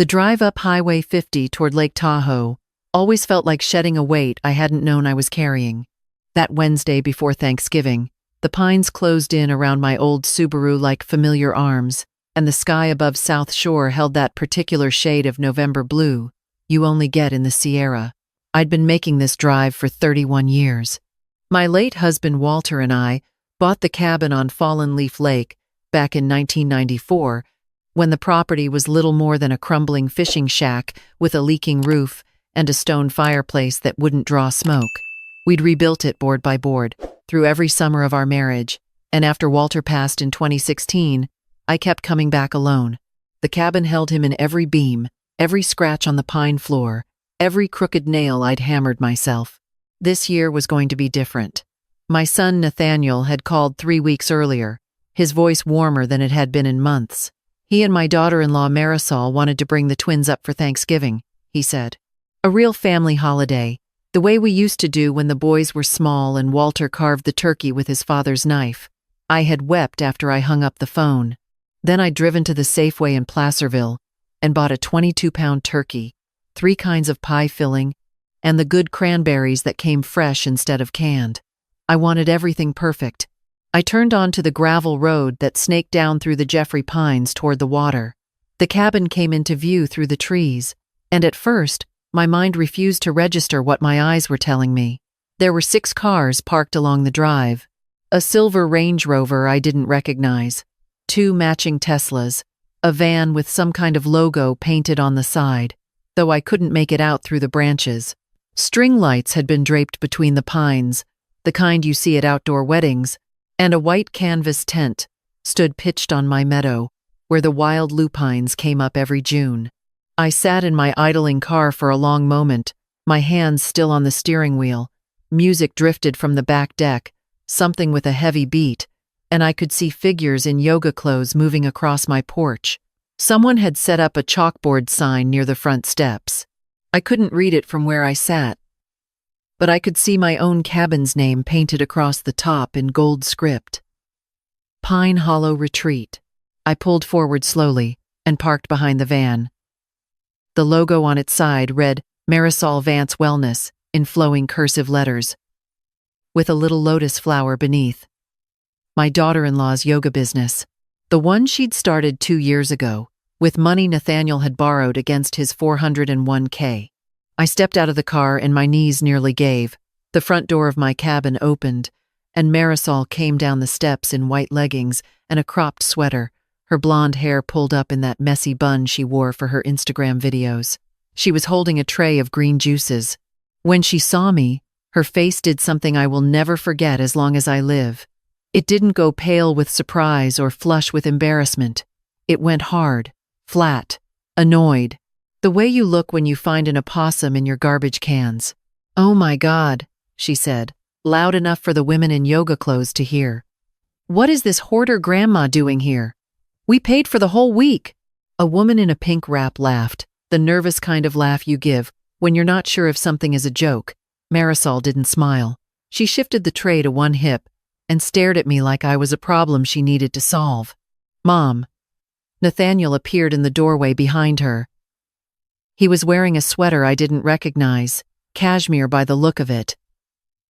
The drive up Highway 50 toward Lake Tahoe always felt like shedding a weight I hadn't known I was carrying. That Wednesday before Thanksgiving, the pines closed in around my old Subaru like familiar arms, and the sky above South Shore held that particular shade of November blue you only get in the Sierra. I'd been making this drive for 31 years. My late husband Walter and I bought the cabin on Fallen Leaf Lake back in 1994, when the property was little more than a crumbling fishing shack with a leaking roof and a stone fireplace that wouldn't draw smoke. We'd rebuilt it board by board through every summer of our marriage, and after Walter passed in 2016, I kept coming back alone. The cabin held him in every beam, every scratch on the pine floor, every crooked nail I'd hammered myself. This year was going to be different. My son Nathaniel had called 3 weeks earlier, his voice warmer than it had been in months. He and my daughter-in-law Marisol wanted to bring the twins up for Thanksgiving, he said. A real family holiday, the way we used to do when the boys were small and Walter carved the turkey with his father's knife. I had wept after I hung up the phone. Then I'd driven to the Safeway in Placerville and bought a 22-pound turkey, 3 kinds of pie filling, and the good cranberries that came fresh instead of canned. I wanted everything perfect. I turned onto the gravel road that snaked down through the Jeffrey Pines toward the water. The cabin came into view through the trees, and at first, my mind refused to register what my eyes were telling me. There were 6 cars parked along the drive. A silver Range Rover I didn't recognize, 2 matching Teslas, a van with some kind of logo painted on the side, though I couldn't make it out through the branches. String lights had been draped between the pines, the kind you see at outdoor weddings, and a white canvas tent stood pitched on my meadow, where the wild lupines came up every June. I sat in my idling car for a long moment, my hands still on the steering wheel. Music drifted from the back deck, something with a heavy beat, and I could see figures in yoga clothes moving across my porch. Someone had set up a chalkboard sign near the front steps. I couldn't read it from where I sat, but I could see my own cabin's name painted across the top in gold script. Pine Hollow Retreat. I pulled forward slowly and parked behind the van. The logo on its side read Marisol Vance Wellness in flowing cursive letters, with a little lotus flower beneath. My daughter-in-law's yoga business, the one she'd started 2 years ago, with money Nathaniel had borrowed against his 401k. I stepped out of the car and my knees nearly gave. The front door of my cabin opened, and Marisol came down the steps in white leggings and a cropped sweater, her blonde hair pulled up in that messy bun she wore for her Instagram videos. She was holding a tray of green juices. When she saw me, her face did something I will never forget as long as I live. It didn't go pale with surprise or flush with embarrassment. It went hard, flat, annoyed. The way you look when you find an opossum in your garbage cans. "Oh my God," she said, loud enough for the women in yoga clothes to hear. "What is this hoarder grandma doing here? We paid for the whole week." A woman in a pink wrap laughed, the nervous kind of laugh you give when you're not sure if something is a joke. Marisol didn't smile. She shifted the tray to one hip and stared at me like I was a problem she needed to solve. "Mom." Nathaniel appeared in the doorway behind her. He was wearing a sweater I didn't recognize, cashmere by the look of it.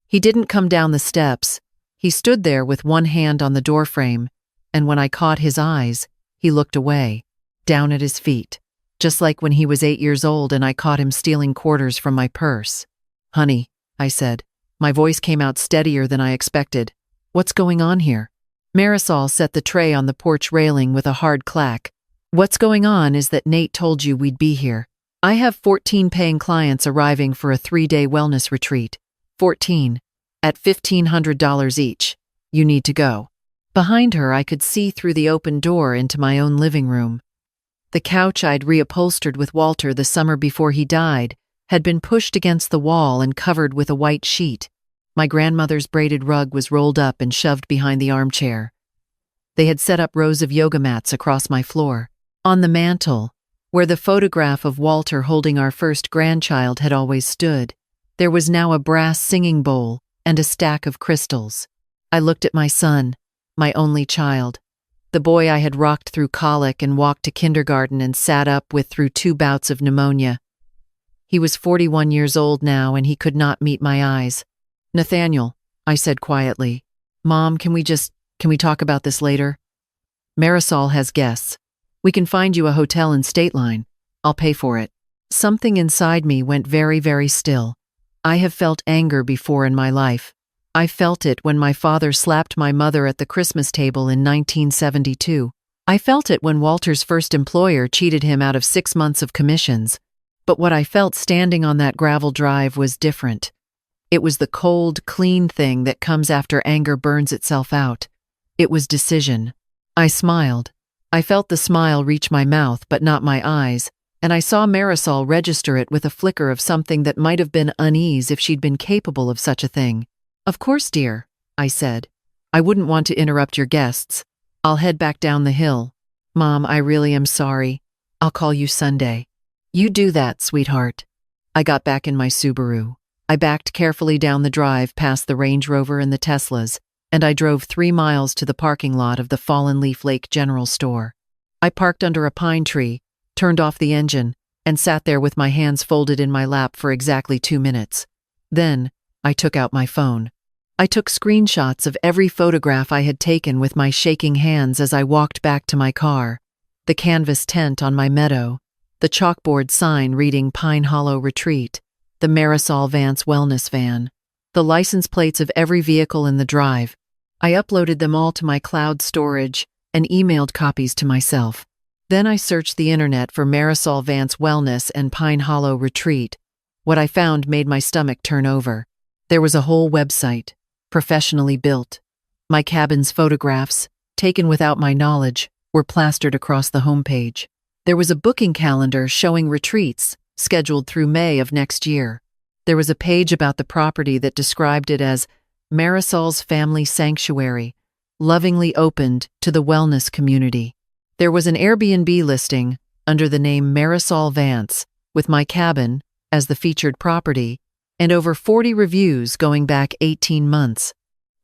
He didn't come down the steps. He stood there with one hand on the doorframe, and when I caught his eyes, he looked away, down at his feet, just like when he was 8 years old and I caught him stealing quarters from my purse. "Honey," I said. My voice came out steadier than I expected. "What's going on here?" Marisol set the tray on the porch railing with a hard clack. "What's going on is that Nate told you we'd be here. I have 14 paying clients arriving for a 3-day wellness retreat. 14. At $1,500 each. You need to go." Behind her, I could see through the open door into my own living room. The couch I'd reupholstered with Walter the summer before he died had been pushed against the wall and covered with a white sheet. My grandmother's braided rug was rolled up and shoved behind the armchair. They had set up rows of yoga mats across my floor. On the mantel, where the photograph of Walter holding our first grandchild had always stood, there was now a brass singing bowl and a stack of crystals. I looked at my son, my only child. the boy I had rocked through colic and walked to kindergarten and sat up with through 2 bouts of pneumonia. He was 41 years old now, and he could not meet my eyes. "Nathaniel," I said quietly. "Mom, can we talk about this later? Marisol has guests. We can find you a hotel in State Line. I'll pay for it." Something inside me went very, very still. I have felt anger before in my life. I felt it when my father slapped my mother at the Christmas table in 1972. I felt it when Walter's first employer cheated him out of 6 months of commissions. But what I felt standing on that gravel drive was different. It was the cold, clean thing that comes after anger burns itself out. It was decision. I smiled. I felt the smile reach my mouth but not my eyes, and I saw Marisol register it with a flicker of something that might have been unease if she'd been capable of such a thing. "Of course, dear," I said. "I wouldn't want to interrupt your guests. I'll head back down the hill. Mom, I really am sorry. I'll call you Sunday." "You do that, sweetheart." I got back in my Subaru. I backed carefully down the drive past the Range Rover and the Teslas, and I drove 3 miles to the parking lot of the Fallen Leaf Lake General Store. I parked under a pine tree, turned off the engine, and sat there with my hands folded in my lap for exactly 2 minutes. Then, I took out my phone. I took screenshots of every photograph I had taken with my shaking hands as I walked back to my car. The canvas tent on my meadow, the chalkboard sign reading Pine Hollow Retreat, the Marisol Vance wellness van, the license plates of every vehicle in the drive. I uploaded them all to my cloud storage and emailed copies to myself. Then I searched the internet for Marisol Vance Wellness and Pine Hollow Retreat. What I found made my stomach turn over. There was a whole website, professionally built. My cabin's photographs, taken without my knowledge, were plastered across the homepage. There was a booking calendar showing retreats, scheduled through May of next year. There was a page about the property that described it as Marisol's Family Sanctuary, lovingly opened to the wellness community. There was an Airbnb listing under the name Marisol Vance, with my cabin as the featured property, and over 40 reviews going back 18 months.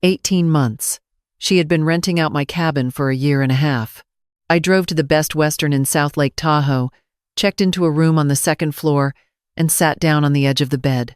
18 months. She had been renting out my cabin for a year and a half. I drove to the Best Western in South Lake Tahoe, checked into a room on the 2nd floor, and sat down on the edge of the bed.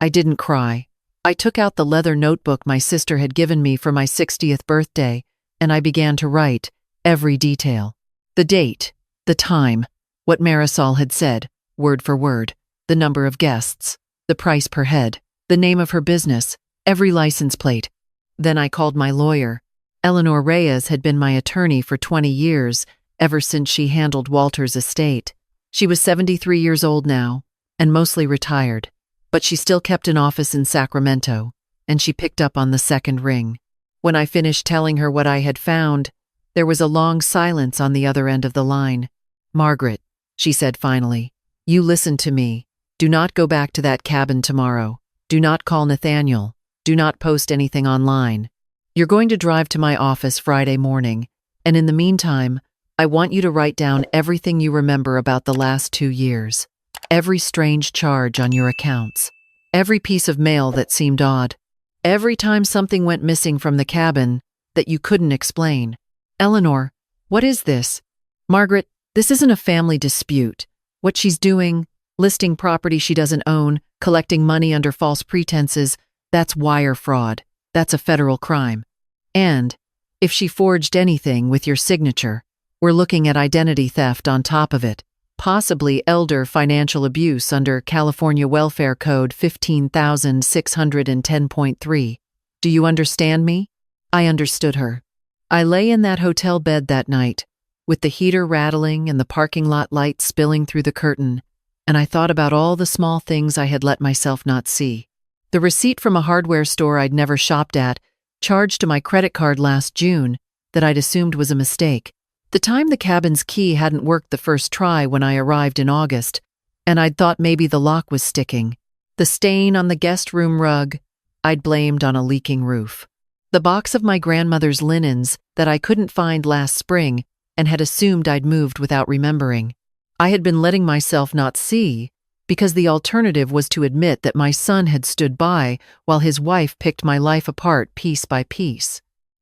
I didn't cry. I took out the leather notebook my sister had given me for my 60th birthday, and I began to write every detail. The date, the time, what Marisol had said, word for word, the number of guests, the price per head, the name of her business, every license plate. Then I called my lawyer. Eleanor Reyes had been my attorney for 20 years, ever since she handled Walter's estate. She was 73 years old now, and mostly retired, but she still kept an office in Sacramento, and she picked up on the second ring. When I finished telling her what I had found, there was a long silence on the other end of the line. "Margaret," she said finally, "you listen to me. Do not go back to that cabin tomorrow. Do not call Nathaniel. Do not post anything online. You're going to drive to my office Friday morning, and in the meantime, I want you to write down everything you remember about the last 2 years. Every strange charge on your accounts. Every piece of mail that seemed odd. Every time something went missing from the cabin that you couldn't explain. Eleanor, what is this? Margaret, this isn't a family dispute. What she's doing, listing property she doesn't own, collecting money under false pretenses, that's wire fraud. That's a federal crime. And if she forged anything with your signature, we're looking at identity theft on top of it, possibly elder financial abuse under California Welfare Code 15,610.3. Do you understand me? I understood her. I lay in that hotel bed that night, with the heater rattling and the parking lot light spilling through the curtain, and I thought about all the small things I had let myself not see. The receipt from a hardware store I'd never shopped at, charged to my credit card last June, that I'd assumed was a mistake. The time the cabin's key hadn't worked the first try when I arrived in August, and I'd thought maybe the lock was sticking. The stain on the guest room rug, I'd blamed on a leaking roof. The box of my grandmother's linens that I couldn't find last spring and had assumed I'd moved without remembering. I had been letting myself not see, because the alternative was to admit that my son had stood by while his wife picked my life apart piece by piece.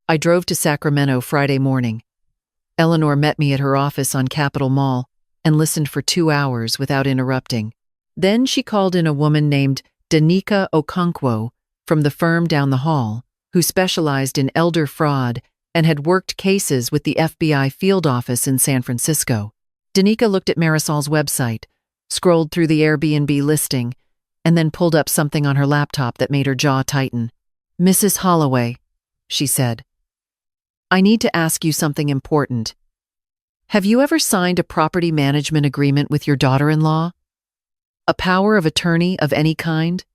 I drove to Sacramento Friday morning, Eleanor met me at her office on Capitol Mall and listened for 2 hours without interrupting. Then she called in a woman named Danica Okonkwo from the firm down the hall, who specialized in elder fraud and had worked cases with the FBI field office in San Francisco. Danica looked at Marisol's website, scrolled through the Airbnb listing, and then pulled up something on her laptop that made her jaw tighten. "Mrs. Holloway," she said, "I need to ask you something important. Have you ever signed a property management agreement with your daughter-in-law? A power of attorney of any kind?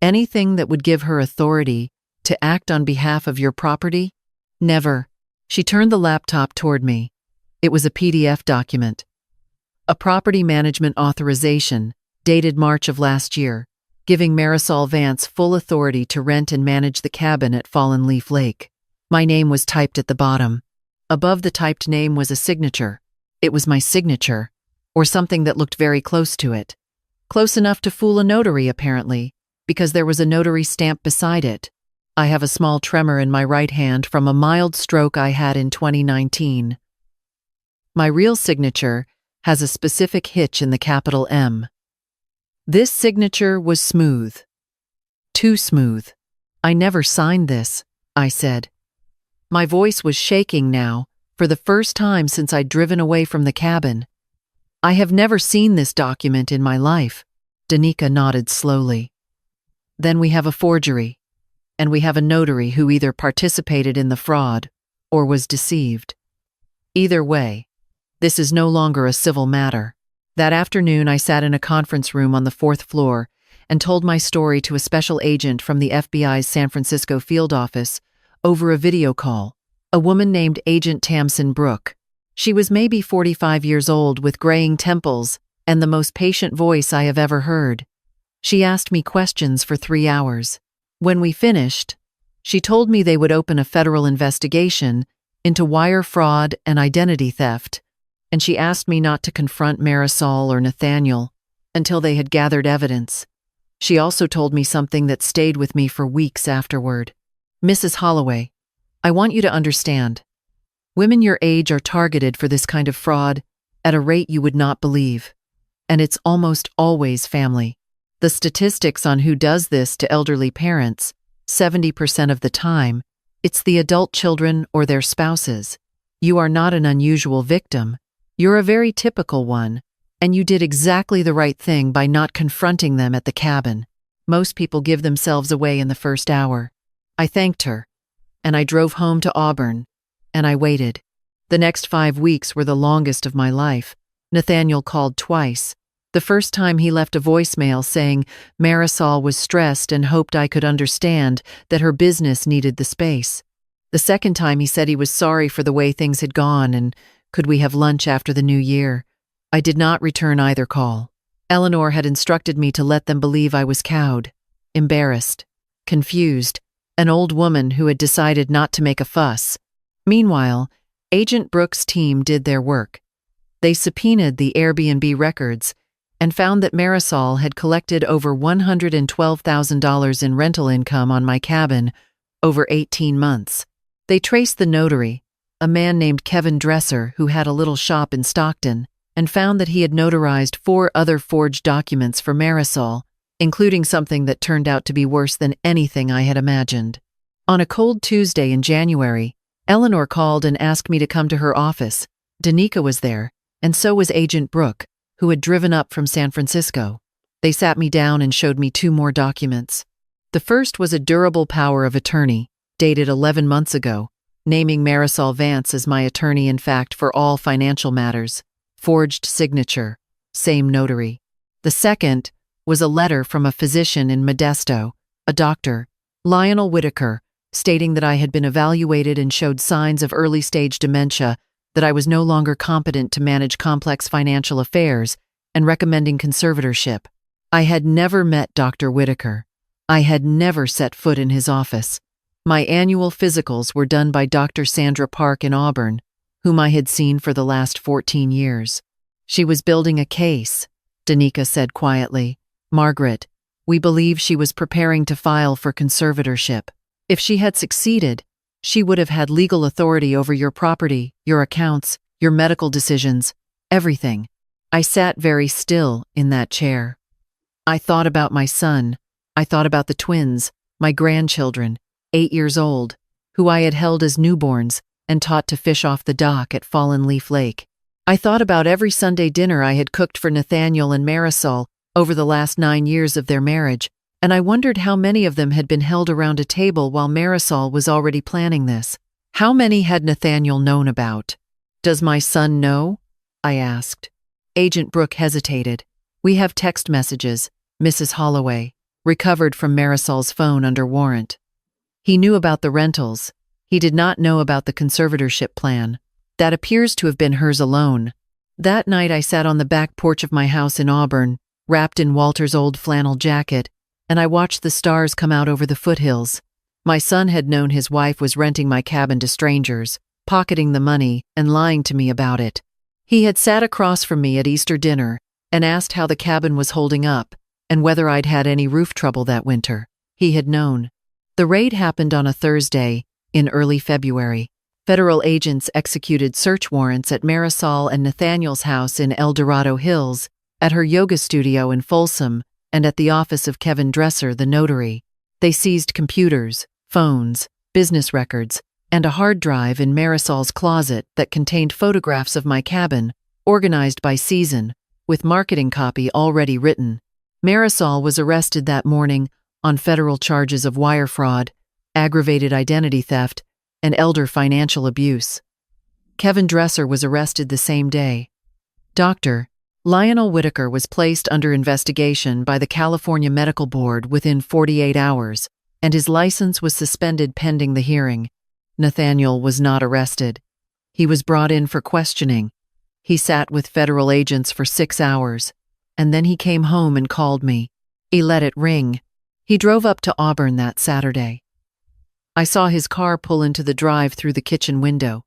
Anything that would give her authority to act on behalf of your property?" "Never." She turned the laptop toward me. It was a PDF document. A property management authorization, dated March of last year, giving Marisol Vance full authority to rent and manage the cabin at Fallen Leaf Lake. My name was typed at the bottom. Above the typed name was a signature. It was my signature, or something that looked very close to it. Close enough to fool a notary, apparently, because there was a notary stamp beside it. I have a small tremor in my right hand from a mild stroke I had in 2019. My real signature has a specific hitch in the capital M. This signature was smooth. Too smooth. "I never signed this," I said. My voice was shaking now, for the first time since I'd driven away from the cabin. "I have never seen this document in my life." Danica nodded slowly. "Then we have a forgery, and we have a notary who either participated in the fraud or was deceived. Either way, this is no longer a civil matter." That afternoon, I sat in a conference room on the 4th floor and told my story to a special agent from the FBI's San Francisco field office over a video call, a woman named Agent Tamsin Brooke. She was maybe 45 years old with graying temples and the most patient voice I have ever heard. She asked me questions for 3 hours. When we finished, she told me they would open a federal investigation into wire fraud and identity theft, and she asked me not to confront Marisol or Nathaniel until they had gathered evidence. She also told me something that stayed with me for weeks afterward. "Mrs. Holloway, I want you to understand. Women your age are targeted for this kind of fraud at a rate you would not believe, and it's almost always family. The statistics on who does this to elderly parents, 70% of the time, it's the adult children or their spouses. You are not an unusual victim. You're a very typical one, and you did exactly the right thing by not confronting them at the cabin. Most people give themselves away in the first hour." I thanked her, and I drove home to Auburn, and I waited. The next 5 weeks were the longest of my life. Nathaniel called twice. The first time he left a voicemail saying Marisol was stressed and hoped I could understand that her business needed the space. The second time he said he was sorry for the way things had gone and could we have lunch after the new year. I did not return either call. Eleanor had instructed me to let them believe I was cowed, embarrassed, confused, an old woman who had decided not to make a fuss. Meanwhile, Agent Brooks' team did their work. They subpoenaed the Airbnb records and found that Marisol had collected over $112,000 in rental income on my cabin over 18 months. They traced the notary, a man named Kevin Dresser who had a little shop in Stockton, and found that he had notarized 4 other forged documents for Marisol, including something that turned out to be worse than anything I had imagined. On a cold Tuesday in January, Eleanor called and asked me to come to her office. Danica was there, and so was Agent Brooke, who had driven up from San Francisco. They sat me down and showed me 2 more documents. The first was a durable power of attorney, dated 11 months ago, naming Marisol Vance as my attorney-in-fact for all financial matters. Forged signature, same notary. The second was a letter from a physician in Modesto, a doctor, Lionel Whitaker, stating that I had been evaluated and showed signs of early-stage dementia, that I was no longer competent to manage complex financial affairs, and recommending conservatorship. I had never met Dr. Whitaker. I had never set foot in his office. My annual physicals were done by Dr. Sandra Park in Auburn, whom I had seen for the last 14 years. She was building a case, Danica said quietly. "Margaret, we believe she was preparing to file for conservatorship. If she had succeeded, she would have had legal authority over your property, your accounts, your medical decisions, everything. I sat very still in that chair. I thought about my son. I thought about the twins, my grandchildren, 8 years old, who I had held as newborns and taught to fish off the dock at Fallen Leaf Lake. I thought about every Sunday dinner I had cooked for Nathaniel and Marisol over the last 9 years of their marriage, and I wondered how many of them had been held around a table while Marisol was already planning this. How many had Nathaniel known about? "Does my son know?" I asked. Agent Brooke hesitated. "We have text messages, Mrs. Holloway, recovered from Marisol's phone under warrant." He knew about the rentals. He did not know about the conservatorship plan. That appears to have been hers alone. That night I sat on the back porch of my house in Auburn, wrapped in Walter's old flannel jacket, and I watched the stars come out over the foothills. My son had known his wife was renting my cabin to strangers, pocketing the money and lying to me about it. He had sat across from me at Easter dinner and asked how the cabin was holding up and whether I'd had any roof trouble that winter. He had known. The raid happened on a Thursday in early February. Federal agents executed search warrants at Marisol and Nathaniel's house in El Dorado Hills, at her yoga studio in Folsom, and at the office of Kevin Dresser, the notary. They seized computers, phones, business records, and a hard drive in Marisol's closet that contained photographs of my cabin, organized by season, with marketing copy already written. Marisol was arrested that morning on federal charges of wire fraud, aggravated identity theft, and elder financial abuse. Kevin Dresser was arrested the same day. Dr. Lionel Whitaker was placed under investigation by the California Medical Board within 48 hours, and his license was suspended pending the hearing. Nathaniel was not arrested. He was brought in for questioning. He sat with federal agents for 6 hours, and then he came home and called me. He let it ring. He drove up to Auburn that Saturday. I saw his car pull into the drive through the kitchen window.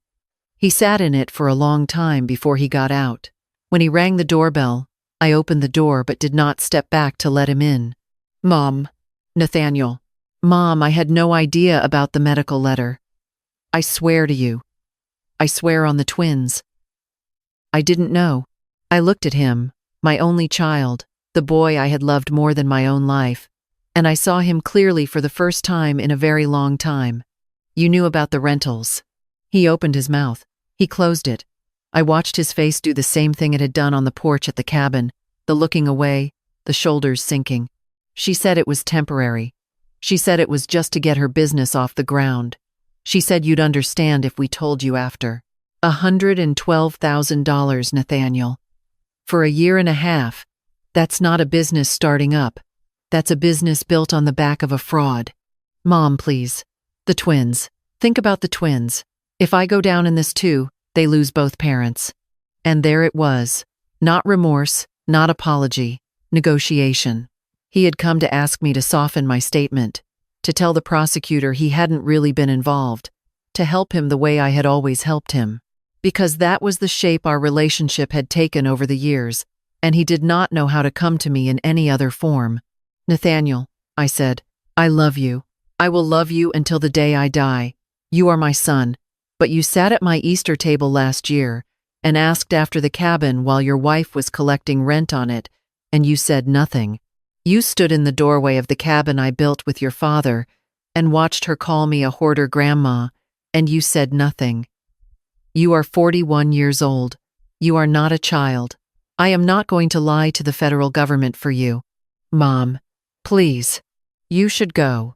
He sat in it for a long time before he got out. When he rang the doorbell, I opened the door but did not step back to let him in. "Mom." "Nathaniel." "Mom, I had no idea about the medical letter. I swear to you. I swear on the twins. I didn't know." I looked at him, my only child, the boy I had loved more than my own life, and I saw him clearly for the first time in a very long time. "You knew about the rentals." He opened his mouth. He closed it. I watched his face do the same thing it had done on the porch at the cabin, the looking away, the shoulders sinking. She said it was temporary. She said it was just to get her business off the ground. She said you'd understand if we told you after. $112,000, Nathaniel. For a year and a half. That's not a business starting up. That's a business built on the back of a fraud. Mom, please. The twins. Think about the twins. If I go down in this too, they lose both parents. And there it was. Not remorse, not apology, negotiation. He had come to ask me to soften my statement, to tell the prosecutor he hadn't really been involved, to help him the way I had always helped him. Because that was the shape our relationship had taken over the years, and he did not know how to come to me in any other form. "Nathaniel," I said, "I love you. I will love you until the day I die. You are my son. But you sat at my Easter table last year and asked after the cabin while your wife was collecting rent on it, and you said nothing. You stood in the doorway of the cabin I built with your father and watched her call me a hoarder grandma, and you said nothing. You are 41 years old. You are not a child. I am not going to lie to the federal government for you. Mom, please. You should go.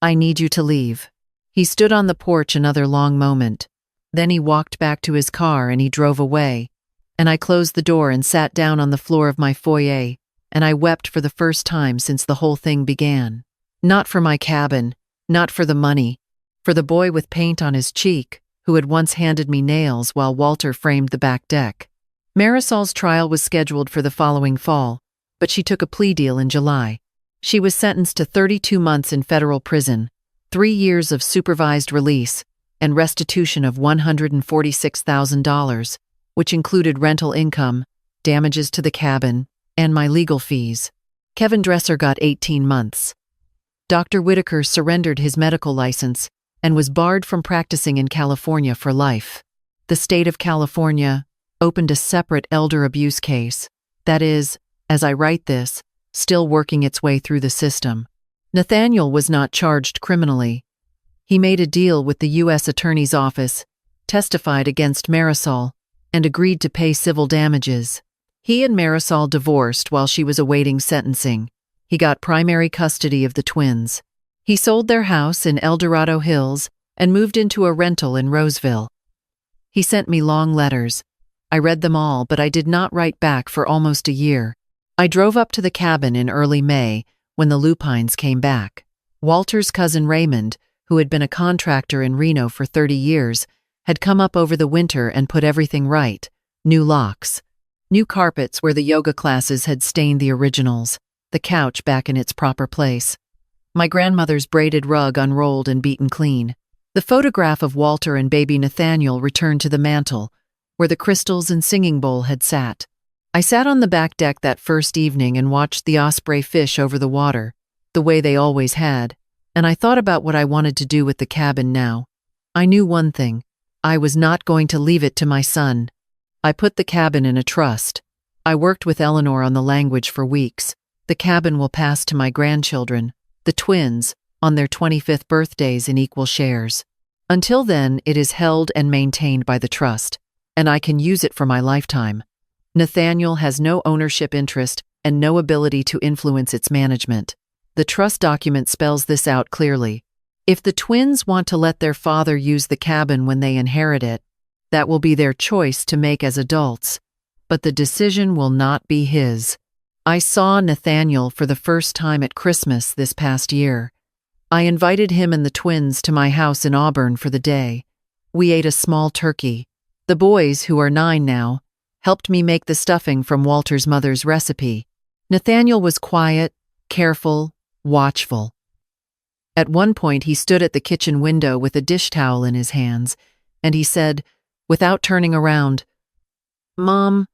I need you to leave." He stood on the porch another long moment. Then he walked back to his car and he drove away, and I closed the door and sat down on the floor of my foyer, and I wept for the first time since the whole thing began. Not for my cabin, not for the money, for the boy with paint on his cheek, who had once handed me nails while Walter framed the back deck. Marisol's trial was scheduled for the following fall, but she took a plea deal in July. She was sentenced to 32 months in federal prison, 3 years of supervised release, and restitution of $146,000, which included rental income, damages to the cabin, and my legal fees. Kevin Dresser got 18 months. Dr. Whitaker surrendered his medical license and was barred from practicing in California for life. The state of California opened a separate elder abuse case that is, as I write this, still working its way through the system. Nathaniel was not charged criminally. He made a deal with the U.S. Attorney's Office, testified against Marisol, and agreed to pay civil damages. He and Marisol divorced while she was awaiting sentencing. He got primary custody of the twins. He sold their house in El Dorado Hills and moved into a rental in Roseville. He sent me long letters. I read them all, but I did not write back for almost a year. I drove up to the cabin in early May when the Lupines came back. Walter's cousin Raymond, who had been a contractor in Reno for 30 years, had come up over the winter and put everything right. New locks, new carpets where the yoga classes had stained the originals, the couch back in its proper place. My grandmother's braided rug unrolled and beaten clean. The photograph of Walter and baby Nathaniel returned to the mantel, where the crystals and singing bowl had sat. I sat on the back deck that first evening and watched the osprey fish over the water, the way they always had, and I thought about what I wanted to do with the cabin now. I knew one thing. I was not going to leave it to my son. I put the cabin in a trust. I worked with Eleanor on the language for weeks. The cabin will pass to my grandchildren, the twins, on their 25th birthdays in equal shares. Until then, it is held and maintained by the trust, and I can use it for my lifetime. Nathaniel has no ownership interest and no ability to influence its management. The trust document spells this out clearly. If the twins want to let their father use the cabin when they inherit it, that will be their choice to make as adults, but the decision will not be his. I saw Nathaniel for the first time at Christmas this past year. I invited him and the twins to my house in Auburn for the day. We ate a small turkey. The boys, who are 9 now, helped me make the stuffing from Walter's mother's recipe. Nathaniel was quiet, careful, watchful. At one point, he stood at the kitchen window with a dish towel in his hands, and he said, without turning around, "Mom,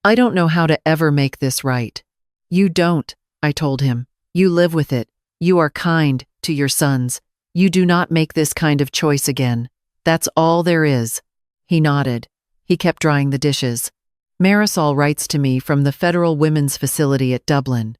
I don't know how to ever make this right." "You don't," I told him. "You live with it. You are kind to your sons. You do not make this kind of choice again. That's all there is." He nodded. He kept drying the dishes. Marisol writes to me from the Federal Women's Facility at Dublin.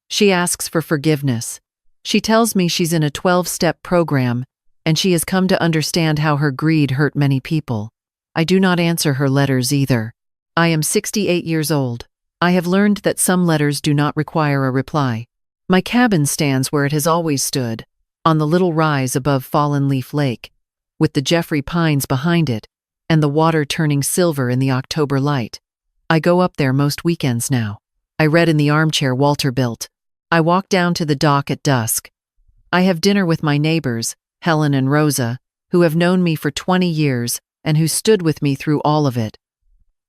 She asks for forgiveness. She tells me she's in a 12-step program, and she has come to understand how her greed hurt many people. I do not answer her letters either. I am 68 years old. I have learned that some letters do not require a reply. My cabin stands where it has always stood, on the little rise above Fallen Leaf Lake, with the Jeffrey pines behind it, and the water turning silver in the October light. I go up there most weekends now. I read in the armchair Walter built. I walk down to the dock at dusk. I have dinner with my neighbors, Helen and Rosa, who have known me for 20 years and who stood with me through all of it.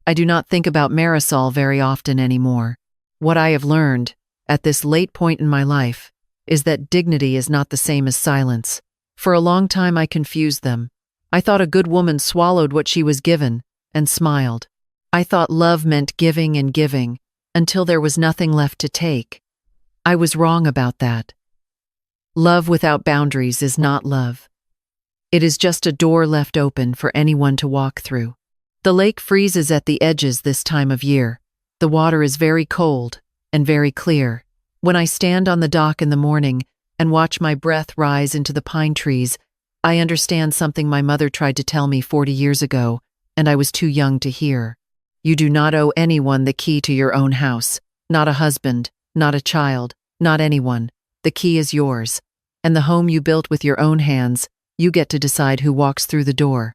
I do not think about Marisol very often anymore. What I have learned, at this late point in my life, is that dignity is not the same as silence. For a long time I confused them. I thought a good woman swallowed what she was given and smiled. I thought love meant giving and giving until there was nothing left to take. I was wrong about that. Love without boundaries is not love. It is just a door left open for anyone to walk through. The lake freezes at the edges this time of year. The water is very cold and very clear. When I stand on the dock in the morning and watch my breath rise into the pine trees, I understand something my mother tried to tell me 40 years ago, and I was too young to hear. You do not owe anyone the key to your own house. Not a husband, not a child, not anyone. The key is yours. And the home you built with your own hands, you get to decide who walks through the door.